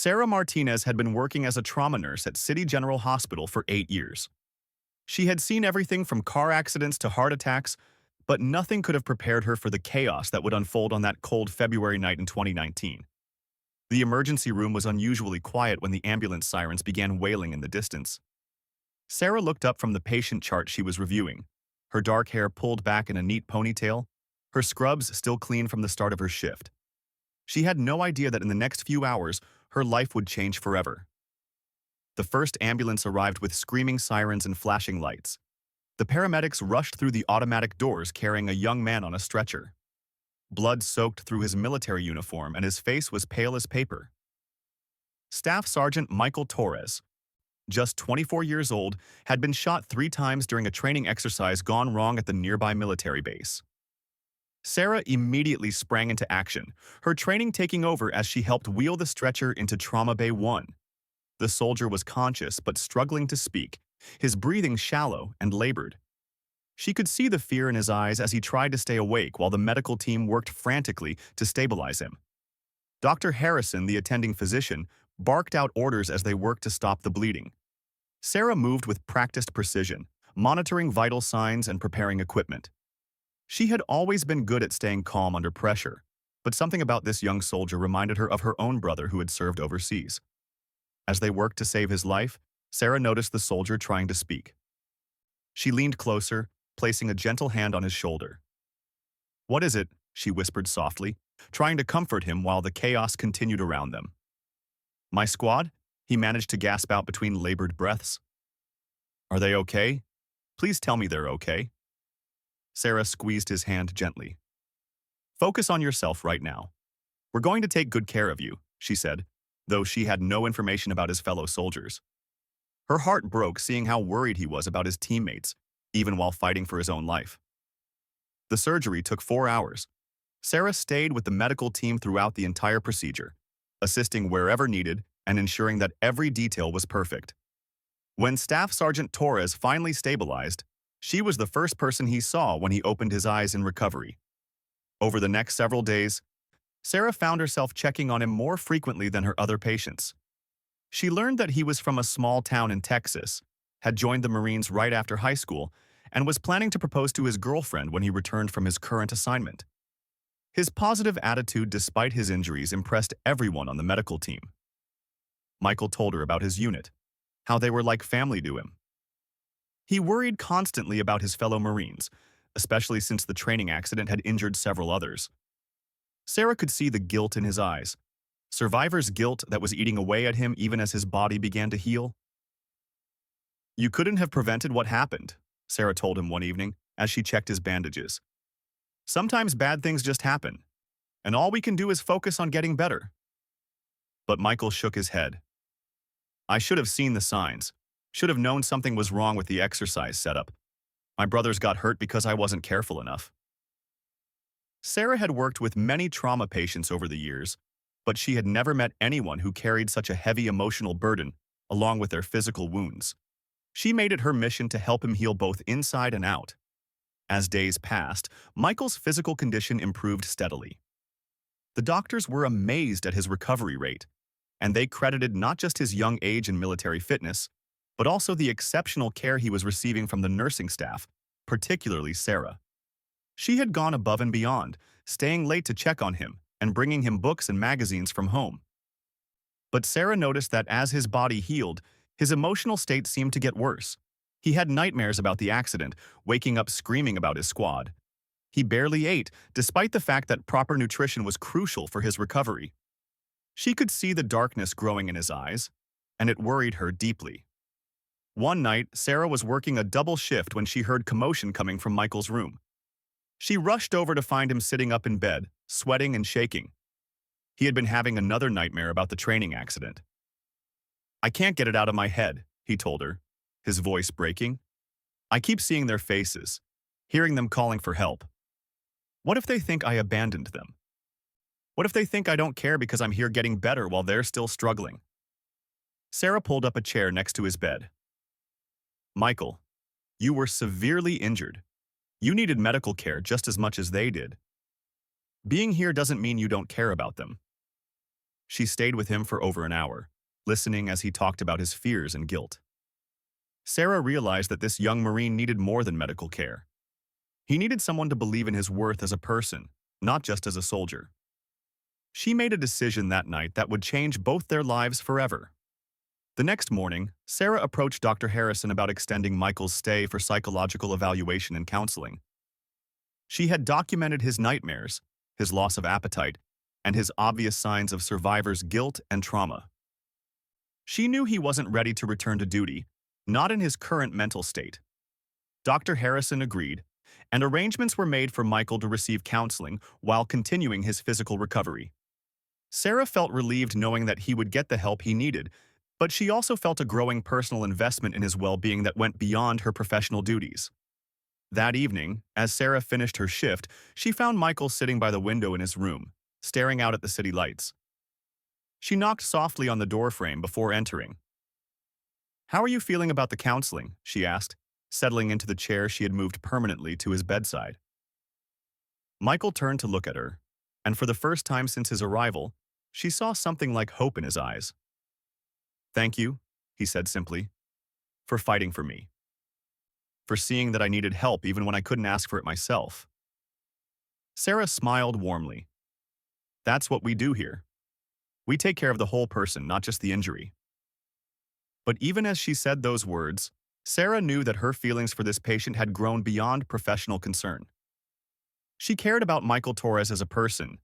Sarah Martinez had been working as a trauma nurse at City General Hospital for 8 years. She had seen everything from car accidents to heart attacks, but nothing could have prepared her for the chaos that would unfold on that cold February night in 2019. The emergency room was unusually quiet when the ambulance sirens began wailing in the distance. Sarah looked up from the patient chart she was reviewing, her dark hair pulled back in a neat ponytail, her scrubs still clean from the start of her shift. She had no idea that in the next few hours, her life would change forever. The first ambulance arrived with screaming sirens and flashing lights. The paramedics rushed through the automatic doors carrying a young man on a stretcher. Blood soaked through his military uniform and his face was pale as paper. Staff Sergeant Michael Torres, just 24 years old, had been shot 3 times during a training exercise gone wrong at the nearby military base. Sarah immediately sprang into action, her training taking over as she helped wheel the stretcher into Trauma Bay 1. The soldier was conscious but struggling to speak, his breathing shallow and labored. She could see the fear in his eyes as he tried to stay awake while the medical team worked frantically to stabilize him. Dr. Harrison, the attending physician, barked out orders as they worked to stop the bleeding. Sarah moved with practiced precision, monitoring vital signs and preparing equipment. She had always been good at staying calm under pressure, but something about this young soldier reminded her of her own brother who had served overseas. As they worked to save his life, Sarah noticed the soldier trying to speak. She leaned closer, placing a gentle hand on his shoulder. "What is it?" she whispered softly, trying to comfort him while the chaos continued around them. "My squad?" he managed to gasp out between labored breaths. "Are they okay? Please tell me they're okay." Sarah squeezed his hand gently. "Focus on yourself right now. We're going to take good care of you," she said, though she had no information about his fellow soldiers. Her heart broke seeing how worried he was about his teammates, even while fighting for his own life. The surgery took 4 hours. Sarah stayed with the medical team throughout the entire procedure, assisting wherever needed and ensuring that every detail was perfect. When Staff Sergeant Torres finally stabilized, she was the first person he saw when he opened his eyes in recovery. Over the next several days, Sarah found herself checking on him more frequently than her other patients. She learned that he was from a small town in Texas, had joined the Marines right after high school, and was planning to propose to his girlfriend when he returned from his current assignment. His positive attitude despite his injuries impressed everyone on the medical team. Michael told her about his unit, how they were like family to him. He worried constantly about his fellow Marines, especially since the training accident had injured several others. Sarah could see the guilt in his eyes, survivor's guilt that was eating away at him even as his body began to heal. "You couldn't have prevented what happened," Sarah told him one evening as she checked his bandages. "Sometimes bad things just happen, and all we can do is focus on getting better." But Michael shook his head. "I should have seen the signs, should have known something was wrong with the exercise setup. My brothers got hurt because I wasn't careful enough." Sarah had worked with many trauma patients over the years, but she had never met anyone who carried such a heavy emotional burden, along with their physical wounds. She made it her mission to help him heal both inside and out. As days passed, Michael's physical condition improved steadily. The doctors were amazed at his recovery rate, and they credited not just his young age and military fitness, but also the exceptional care he was receiving from the nursing staff, particularly Sarah. She had gone above and beyond, staying late to check on him and bringing him books and magazines from home. But Sarah noticed that as his body healed, his emotional state seemed to get worse. He had nightmares about the accident, waking up screaming about his squad. He barely ate, despite the fact that proper nutrition was crucial for his recovery. She could see the darkness growing in his eyes, and it worried her deeply. One night, Sarah was working a double shift when she heard commotion coming from Michael's room. She rushed over to find him sitting up in bed, sweating and shaking. He had been having another nightmare about the training accident. "I can't get it out of my head," he told her, his voice breaking. "I keep seeing their faces, hearing them calling for help. What if they think I abandoned them? What if they think I don't care because I'm here getting better while they're still struggling?" Sarah pulled up a chair next to his bed. "Michael, you were severely injured. You needed medical care just as much as they did. Being here doesn't mean you don't care about them." She stayed with him for over an hour, listening as he talked about his fears and guilt. Sarah realized that this young Marine needed more than medical care. He needed someone to believe in his worth as a person, not just as a soldier. She made a decision that night that would change both their lives forever. The next morning, Sarah approached Dr. Harrison about extending Michael's stay for psychological evaluation and counseling. She had documented his nightmares, his loss of appetite, and his obvious signs of survivor's guilt and trauma. She knew he wasn't ready to return to duty, not in his current mental state. Dr. Harrison agreed, and arrangements were made for Michael to receive counseling while continuing his physical recovery. Sarah felt relieved knowing that he would get the help he needed, but she also felt a growing personal investment in his well-being that went beyond her professional duties. That evening, as Sarah finished her shift, she found Michael sitting by the window in his room, staring out at the city lights. She knocked softly on the doorframe before entering. "How are you feeling about the counseling?" she asked, settling into the chair she had moved permanently to his bedside. Michael turned to look at her, and for the first time since his arrival, she saw something like hope in his eyes. "Thank you," he said simply, "for fighting for me. For seeing that I needed help even when I couldn't ask for it myself." Sarah smiled warmly. "That's what we do here. We take care of the whole person, not just the injury." But even as she said those words, Sarah knew that her feelings for this patient had grown beyond professional concern. She cared about Michael Torres as a person,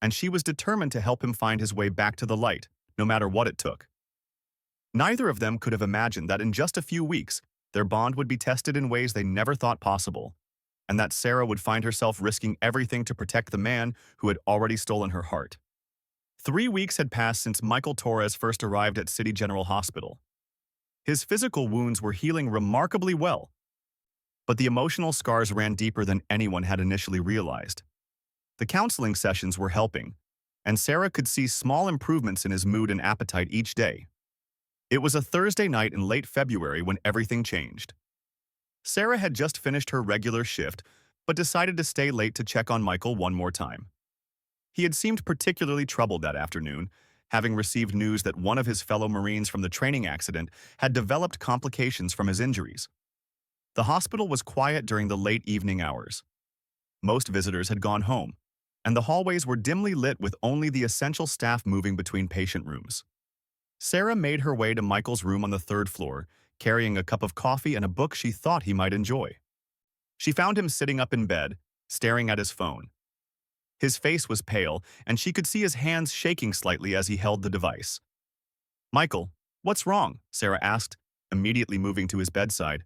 and she was determined to help him find his way back to the light, no matter what it took. Neither of them could have imagined that in just a few weeks, their bond would be tested in ways they never thought possible, and that Sarah would find herself risking everything to protect the man who had already stolen her heart. 3 weeks had passed since Michael Torres first arrived at City General Hospital. His physical wounds were healing remarkably well, but the emotional scars ran deeper than anyone had initially realized. The counseling sessions were helping, and Sarah could see small improvements in his mood and appetite each day. It was a Thursday night in late February when everything changed. Sarah had just finished her regular shift, but decided to stay late to check on Michael one more time. He had seemed particularly troubled that afternoon, having received news that one of his fellow Marines from the training accident had developed complications from his injuries. The hospital was quiet during the late evening hours. Most visitors had gone home, and the hallways were dimly lit with only the essential staff moving between patient rooms. Sarah made her way to Michael's room on the 3rd floor, carrying a cup of coffee and a book she thought he might enjoy. She found him sitting up in bed, staring at his phone. His face was pale, and she could see his hands shaking slightly as he held the device. "Michael, what's wrong?" Sarah asked, immediately moving to his bedside.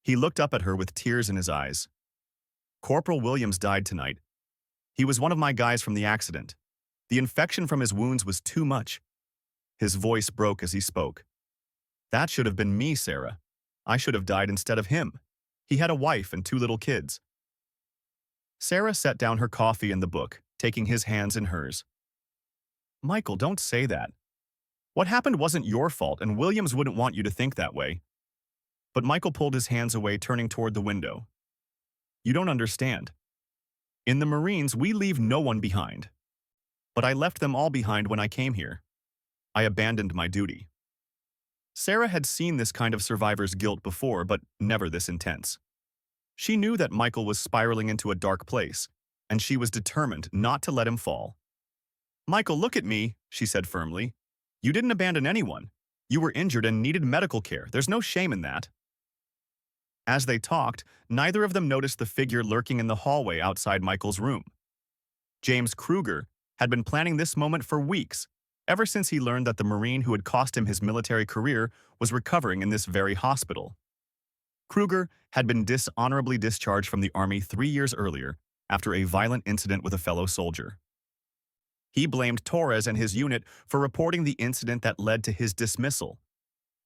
He looked up at her with tears in his eyes. "Corporal Williams died tonight. He was one of my guys from the accident. The infection from his wounds was too much." His voice broke as he spoke. "That should have been me, Sarah. I should have died instead of him. He had a wife and 2 little kids." Sarah set down her coffee and the book, taking his hands in hers. "Michael, don't say that. What happened wasn't your fault, and Williams wouldn't want you to think that way." But Michael pulled his hands away, turning toward the window. "You don't understand. In the Marines, we leave no one behind. But I left them all behind when I came here. I abandoned my duty." Sarah had seen this kind of survivor's guilt before, but never this intense. She knew that Michael was spiraling into a dark place, and she was determined not to let him fall. "Michael, look at me," she said firmly. "You didn't abandon anyone. You were injured and needed medical care. There's no shame in that." As they talked, neither of them noticed the figure lurking in the hallway outside Michael's room. James Kruger had been planning this moment for weeks, ever since he learned that the Marine who had cost him his military career was recovering in this very hospital. Kruger had been dishonorably discharged from the Army 3 years earlier after a violent incident with a fellow soldier. He blamed Torres and his unit for reporting the incident that led to his dismissal.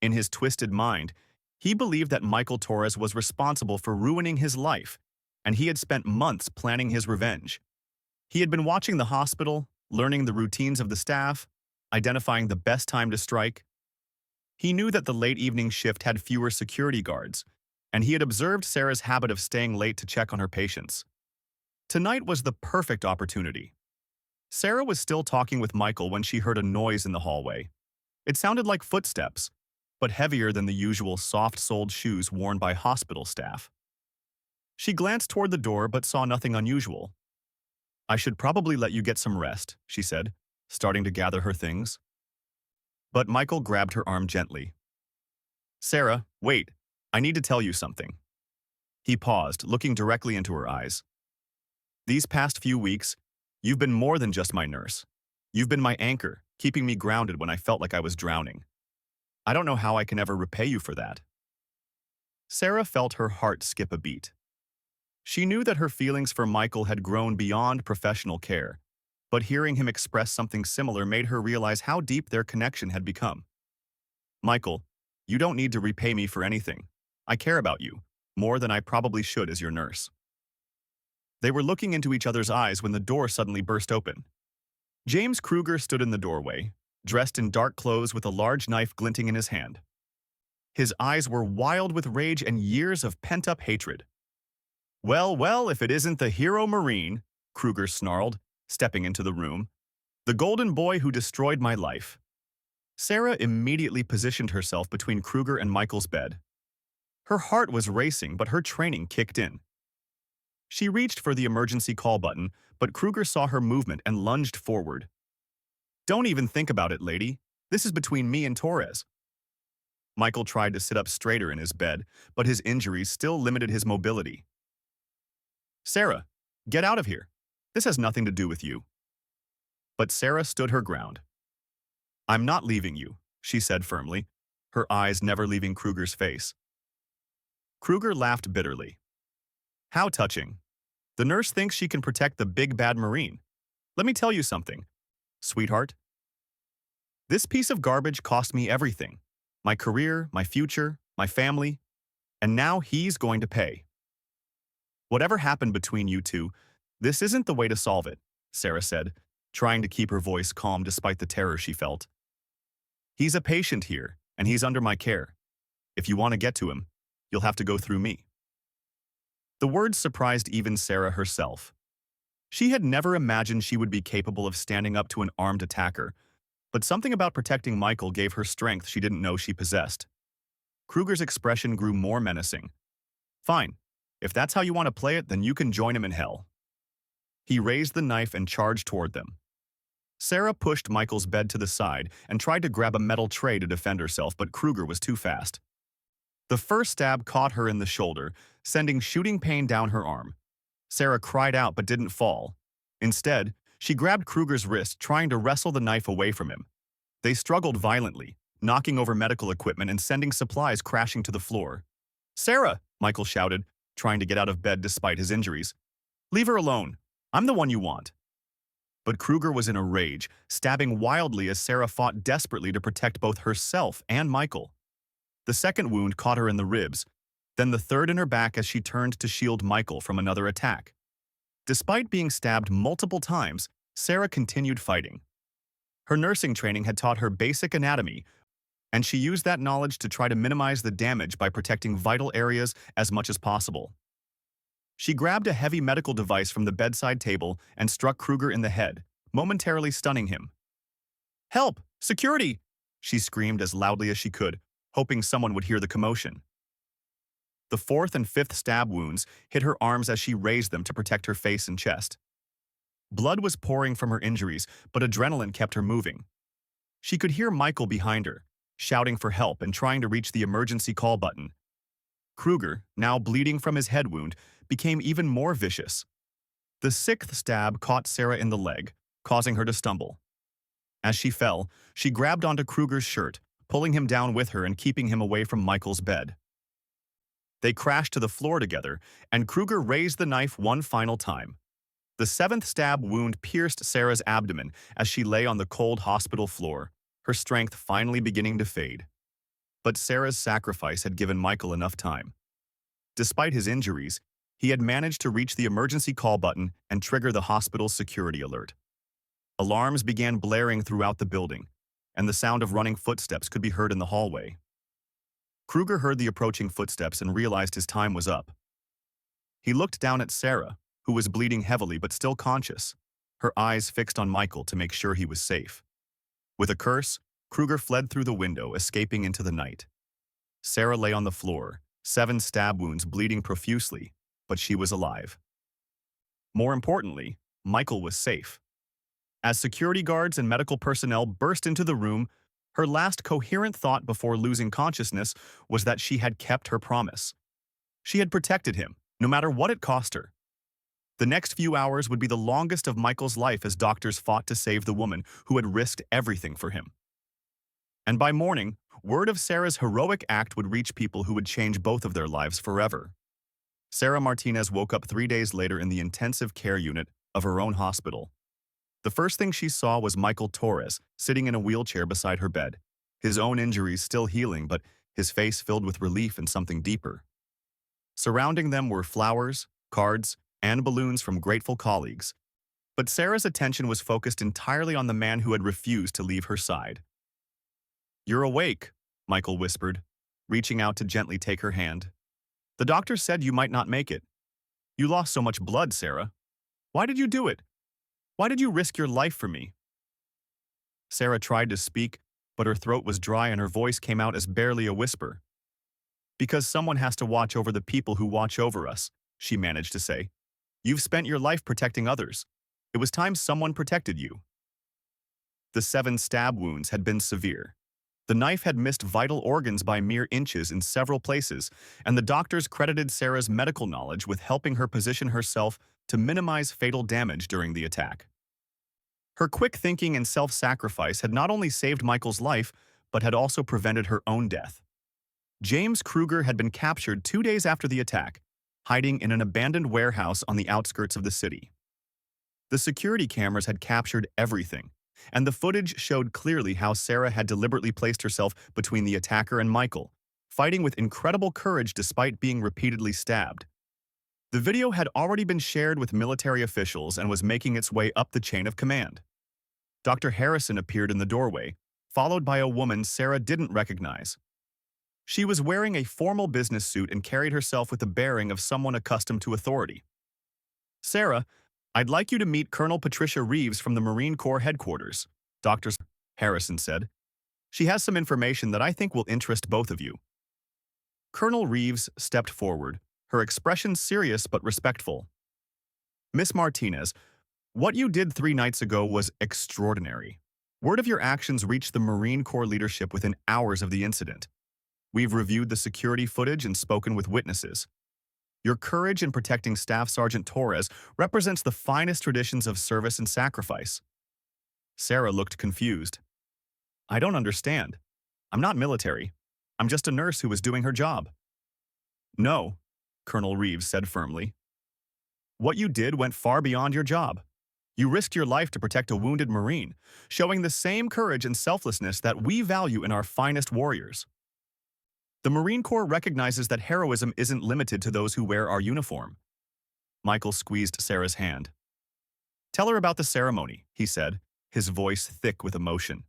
In his twisted mind, he believed that Michael Torres was responsible for ruining his life, and he had spent months planning his revenge. He had been watching the hospital, learning the routines of the staff, identifying the best time to strike. He knew that the late evening shift had fewer security guards, and he had observed Sarah's habit of staying late to check on her patients. Tonight was the perfect opportunity. Sarah was still talking with Michael when she heard a noise in the hallway. It sounded like footsteps, but heavier than the usual soft-soled shoes worn by hospital staff. She glanced toward the door but saw nothing unusual. "I should probably let you get some rest," she said, starting to gather her things. But Michael grabbed her arm gently. "Sarah, wait. I need to tell you something." He paused, looking directly into her eyes. "These past few weeks, you've been more than just my nurse. You've been my anchor, keeping me grounded when I felt like I was drowning. I don't know how I can ever repay you for that." Sarah felt her heart skip a beat. She knew that her feelings for Michael had grown beyond professional care, but hearing him express something similar made her realize how deep their connection had become. "Michael, you don't need to repay me for anything. I care about you, more than I probably should as your nurse." They were looking into each other's eyes when the door suddenly burst open. James Kruger stood in the doorway, dressed in dark clothes with a large knife glinting in his hand. His eyes were wild with rage and years of pent-up hatred. "Well, well, if it isn't the hero Marine," Kruger snarled, stepping into the room. "The golden boy who destroyed my life." Sarah immediately positioned herself between Kruger and Michael's bed. Her heart was racing, but her training kicked in. She reached for the emergency call button, but Kruger saw her movement and lunged forward. "Don't even think about it, lady. This is between me and Torres." Michael tried to sit up straighter in his bed, but his injuries still limited his mobility. "Sarah, get out of here. This has nothing to do with you." But Sarah stood her ground. "I'm not leaving you," she said firmly, her eyes never leaving Kruger's face. Kruger laughed bitterly. "How touching. The nurse thinks she can protect the big bad Marine. Let me tell you something, sweetheart. This piece of garbage cost me everything. My career, my future, my family, and now he's going to pay. Whatever happened between you two, this isn't the way to solve it," Sarah said, trying to keep her voice calm despite the terror she felt. "He's a patient here, and he's under my care. If you want to get to him, you'll have to go through me." The words surprised even Sarah herself. She had never imagined she would be capable of standing up to an armed attacker, but something about protecting Michael gave her strength she didn't know she possessed. Kruger's expression grew more menacing. "Fine. If that's how you want to play it, then you can join him in hell." He raised the knife and charged toward them. Sarah pushed Michael's bed to the side and tried to grab a metal tray to defend herself, but Kruger was too fast. The first stab caught her in the shoulder, sending shooting pain down her arm. Sarah cried out but didn't fall. Instead, she grabbed Kruger's wrist, trying to wrestle the knife away from him. They struggled violently, knocking over medical equipment and sending supplies crashing to the floor. "Sarah!" Michael shouted, trying to get out of bed despite his injuries. "Leave her alone. I'm the one you want." But Kruger was in a rage, stabbing wildly as Sarah fought desperately to protect both herself and Michael. The second wound caught her in the ribs, then the third in her back as she turned to shield Michael from another attack. Despite being stabbed multiple times, Sarah continued fighting. Her nursing training had taught her basic anatomy, and she used that knowledge to try to minimize the damage by protecting vital areas as much as possible. She grabbed a heavy medical device from the bedside table and struck Kruger in the head, momentarily stunning him. "Help! Security!" she screamed as loudly as she could, hoping someone would hear the commotion. The fourth and fifth stab wounds hit her arms as she raised them to protect her face and chest. Blood was pouring from her injuries, but adrenaline kept her moving. She could hear Michael behind her, shouting for help and trying to reach the emergency call button. Kruger, now bleeding from his head wound, became even more vicious. The sixth stab caught Sarah in the leg, causing her to stumble. As she fell, she grabbed onto Kruger's shirt, pulling him down with her and keeping him away from Michael's bed. They crashed to the floor together, and Kruger raised the knife one final time. The seventh stab wound pierced Sarah's abdomen as she lay on the cold hospital floor, her strength finally beginning to fade. But Sarah's sacrifice had given Michael enough time. Despite his injuries, he had managed to reach the emergency call button and trigger the hospital's security alert. Alarms began blaring throughout the building, and the sound of running footsteps could be heard in the hallway. Kruger heard the approaching footsteps and realized his time was up. He looked down at Sarah, who was bleeding heavily but still conscious, her eyes fixed on Michael to make sure he was safe. With a curse, Kruger fled through the window, escaping into the night. Sarah lay on the floor, 7 stab wounds bleeding profusely, but she was alive. More importantly, Michael was safe. As security guards and medical personnel burst into the room, her last coherent thought before losing consciousness was that she had kept her promise. She had protected him, no matter what it cost her. The next few hours would be the longest of Michael's life as doctors fought to save the woman who had risked everything for him. And by morning, word of Sarah's heroic act would reach people who would change both of their lives forever. Sarah Martinez woke up 3 days later in the intensive care unit of her own hospital. The first thing she saw was Michael Torres sitting in a wheelchair beside her bed, his own injuries still healing, but his face filled with relief and something deeper. Surrounding them were flowers, cards, and balloons from grateful colleagues. But Sarah's attention was focused entirely on the man who had refused to leave her side. "You're awake," Michael whispered, reaching out to gently take her hand. "The doctor said you might not make it. You lost so much blood, Sarah. Why did you do it? Why did you risk your life for me?" Sarah tried to speak, but her throat was dry and her voice came out as barely a whisper. "Because someone has to watch over the people who watch over us," she managed to say. "You've spent your life protecting others. It was time someone protected you." The 7 stab wounds had been severe. The knife had missed vital organs by mere inches in several places, and the doctors credited Sarah's medical knowledge with helping her position herself to minimize fatal damage during the attack. Her quick thinking and self-sacrifice had not only saved Michael's life, but had also prevented her own death. James Kruger had been captured 2 days after the attack, hiding in an abandoned warehouse on the outskirts of the city. The security cameras had captured everything, and the footage showed clearly how Sarah had deliberately placed herself between the attacker and Michael, fighting with incredible courage despite being repeatedly stabbed. The video had already been shared with military officials and was making its way up the chain of command. Dr. Harrison appeared in the doorway, followed by a woman Sarah didn't recognize. She was wearing a formal business suit and carried herself with the bearing of someone accustomed to authority. "Sarah, I'd like you to meet Colonel Patricia Reeves from the Marine Corps headquarters," Dr. Harrison said. "She has some information that I think will interest both of you." Colonel Reeves stepped forward, her expression serious but respectful. "Miss Martinez, what you did 3 nights ago was extraordinary. Word of your actions reached the Marine Corps leadership within hours of the incident. We've reviewed the security footage and spoken with witnesses. Your courage in protecting Staff Sergeant Torres represents the finest traditions of service and sacrifice." Sarah looked confused. "I don't understand. I'm not military. I'm just a nurse who was doing her job." "No," Colonel Reeves said firmly. "What you did went far beyond your job. You risked your life to protect a wounded Marine, showing the same courage and selflessness that we value in our finest warriors. The Marine Corps recognizes that heroism isn't limited to those who wear our uniform." Michael squeezed Sarah's hand. "Tell her about the ceremony," he said, his voice thick with emotion.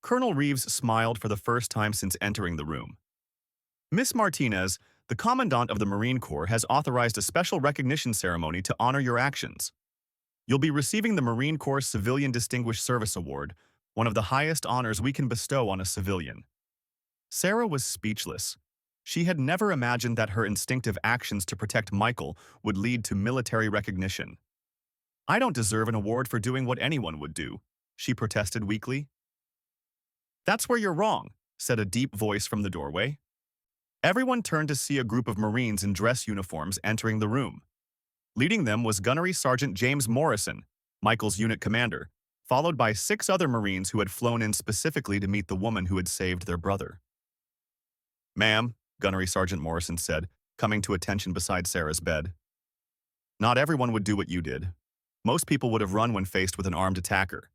Colonel Reeves smiled for the first time since entering the room. "Miss Martinez, the Commandant of the Marine Corps has authorized a special recognition ceremony to honor your actions. You'll be receiving the Marine Corps Civilian Distinguished Service Award, one of the highest honors we can bestow on a civilian." Sarah was speechless. She had never imagined that her instinctive actions to protect Michael would lead to military recognition. "I don't deserve an award for doing what anyone would do," she protested weakly. "That's where you're wrong," said a deep voice from the doorway. Everyone turned to see a group of Marines in dress uniforms entering the room. Leading them was Gunnery Sergeant James Morrison, Michael's unit commander, followed by 6 other Marines who had flown in specifically to meet the woman who had saved their brother. "Ma'am," Gunnery Sergeant Morrison said, coming to attention beside Sarah's bed. "Not everyone would do what you did. Most people would have run when faced with an armed attacker.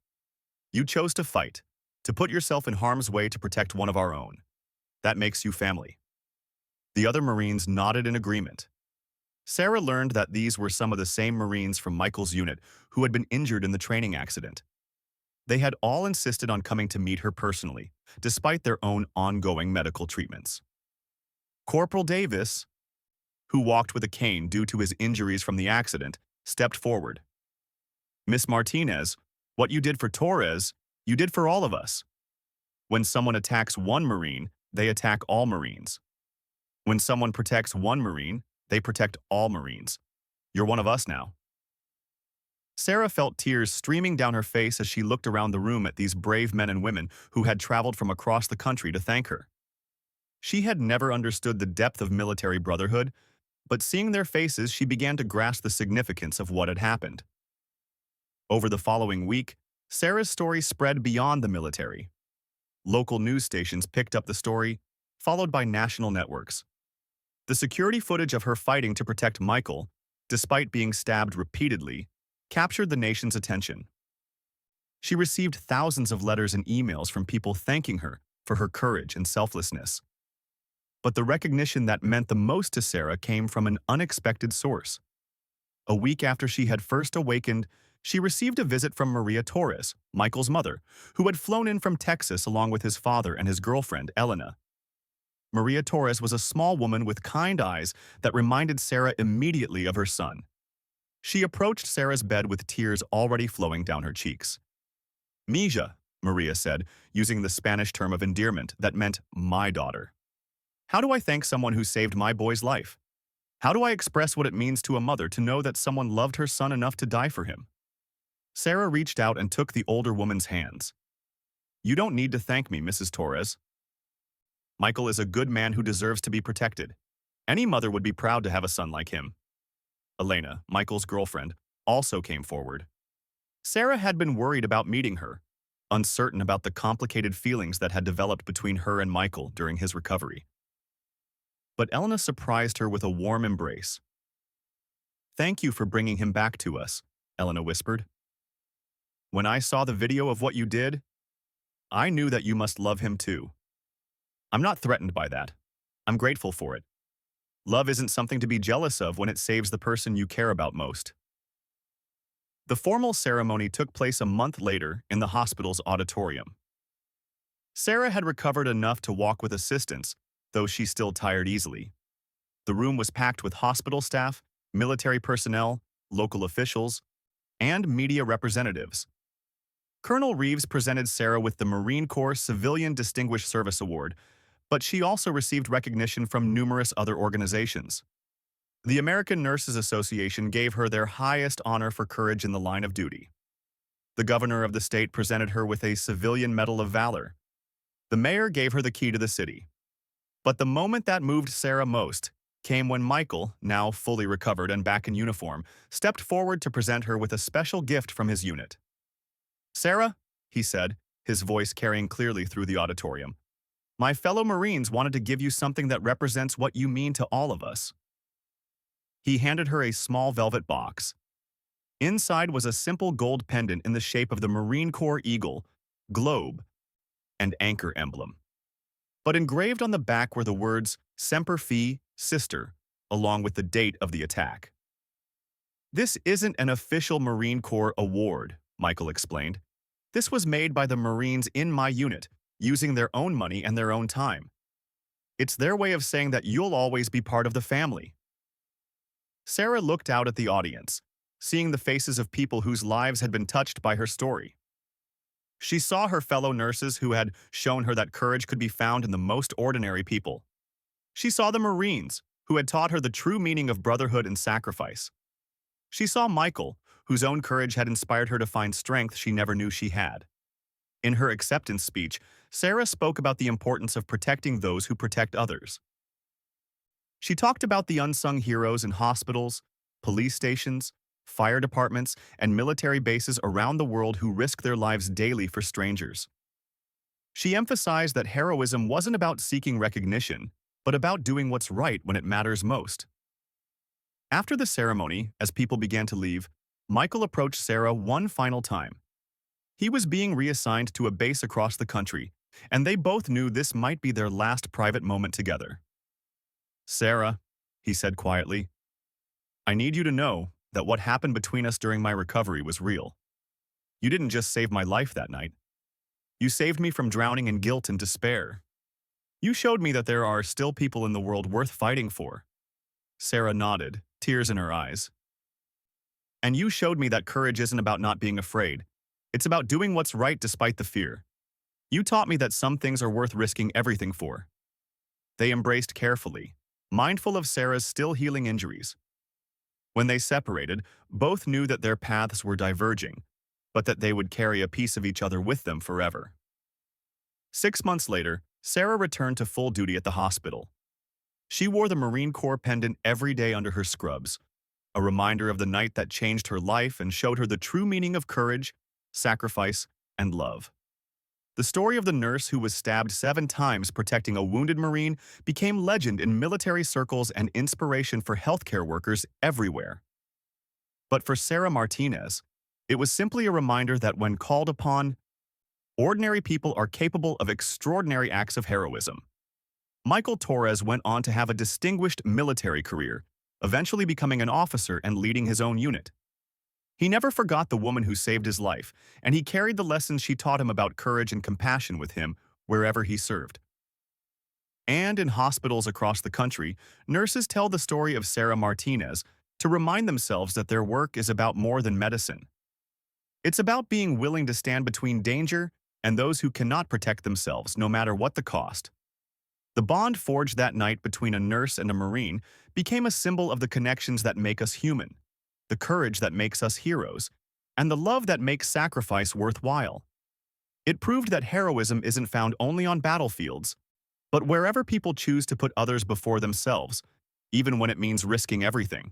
You chose to fight, to put yourself in harm's way to protect one of our own. That makes you family." The other Marines nodded in agreement. Sarah learned that these were some of the same Marines from Michael's unit who had been injured in the training accident. They had all insisted on coming to meet her personally, despite their own ongoing medical treatments. Corporal Davis, who walked with a cane due to his injuries from the accident, stepped forward. Miss Martinez, what you did for Torres, you did for all of us. When someone attacks one Marine, they attack all Marines. When someone protects one Marine, they protect all Marines. You're one of us now. Sarah felt tears streaming down her face as she looked around the room at these brave men and women who had traveled from across the country to thank her. She had never understood the depth of military brotherhood, but seeing their faces, she began to grasp the significance of what had happened. Over the following week, Sarah's story spread beyond the military. Local news stations picked up the story, followed by national networks. The security footage of her fighting to protect Michael, despite being stabbed repeatedly, captured the nation's attention. She received thousands of letters and emails from people thanking her for her courage and selflessness. But the recognition that meant the most to Sarah came from an unexpected source. A week after she had first awakened, she received a visit from Maria Torres, Michael's mother, who had flown in from Texas along with his father and his girlfriend, Elena. Maria Torres was a small woman with kind eyes that reminded Sarah immediately of her son. She approached Sarah's bed with tears already flowing down her cheeks. Mija, Maria said, using the Spanish term of endearment that meant my daughter. How do I thank someone who saved my boy's life? How do I express what it means to a mother to know that someone loved her son enough to die for him? Sarah reached out and took the older woman's hands. You don't need to thank me, Mrs. Torres. Michael is a good man who deserves to be protected. Any mother would be proud to have a son like him. Elena, Michael's girlfriend, also came forward. Sarah had been worried about meeting her, uncertain about the complicated feelings that had developed between her and Michael during his recovery. But Elena surprised her with a warm embrace. Thank you for bringing him back to us, Elena whispered. When I saw the video of what you did, I knew that you must love him too. I'm not threatened by that. I'm grateful for it. Love isn't something to be jealous of when it saves the person you care about most. The formal ceremony took place a month later in the hospital's auditorium. Sarah had recovered enough to walk with assistance, though she still tired easily. The room was packed with hospital staff, military personnel, local officials, and media representatives. Colonel Reeves presented Sarah with the Marine Corps Civilian Distinguished Service Award, but she also received recognition from numerous other organizations. The American Nurses Association gave her their highest honor for courage in the line of duty. The governor of the state presented her with a Civilian Medal of Valor. The mayor gave her the key to the city. But the moment that moved Sarah most came when Michael, now fully recovered and back in uniform, stepped forward to present her with a special gift from his unit. Sarah, he said, his voice carrying clearly through the auditorium, my fellow Marines wanted to give you something that represents what you mean to all of us. He handed her a small velvet box. Inside was a simple gold pendant in the shape of the Marine Corps eagle, globe, and anchor emblem. But engraved on the back were the words Semper Fi, Sister, along with the date of the attack. This isn't an official Marine Corps award, Michael explained. This was made by the Marines in my unit, using their own money and their own time. It's their way of saying that you'll always be part of the family. Sarah looked out at the audience, seeing the faces of people whose lives had been touched by her story. She saw her fellow nurses who had shown her that courage could be found in the most ordinary people. She saw the Marines, who had taught her the true meaning of brotherhood and sacrifice. She saw Michael, whose own courage had inspired her to find strength she never knew she had. In her acceptance speech, Sarah spoke about the importance of protecting those who protect others. She talked about the unsung heroes in hospitals, police stations, fire departments, and military bases around the world who risk their lives daily for strangers. She emphasized that heroism wasn't about seeking recognition, but about doing what's right when it matters most. After the ceremony, as people began to leave, Michael approached Sarah one final time. He was being reassigned to a base across the country, and they both knew this might be their last private moment together. Sarah, he said quietly, I need you to know that what happened between us during my recovery was real. You didn't just save my life that night. You saved me from drowning in guilt and despair. You showed me that there are still people in the world worth fighting for. Sarah nodded, tears in her eyes. And you showed me that courage isn't about not being afraid. It's about doing what's right despite the fear. You taught me that some things are worth risking everything for. They embraced carefully, mindful of Sarah's still healing injuries. When they separated, both knew that their paths were diverging, but that they would carry a piece of each other with them forever. 6 months later, Sarah returned to full duty at the hospital. She wore the Marine Corps pendant every day under her scrubs, a reminder of the night that changed her life and showed her the true meaning of courage, sacrifice, and love. The story of the nurse who was stabbed 7 times protecting a wounded Marine became legend in military circles and inspiration for healthcare workers everywhere. But for Sarah Martinez, it was simply a reminder that when called upon, ordinary people are capable of extraordinary acts of heroism. Michael Torres went on to have a distinguished military career, eventually becoming an officer and leading his own unit. He never forgot the woman who saved his life, and he carried the lessons she taught him about courage and compassion with him wherever he served. And in hospitals across the country, nurses tell the story of Sarah Martinez to remind themselves that their work is about more than medicine. It's about being willing to stand between danger and those who cannot protect themselves, no matter what the cost. The bond forged that night between a nurse and a Marine became a symbol of the connections that make us human, the courage that makes us heroes, and the love that makes sacrifice worthwhile. It proved that heroism isn't found only on battlefields, but wherever people choose to put others before themselves, even when it means risking everything.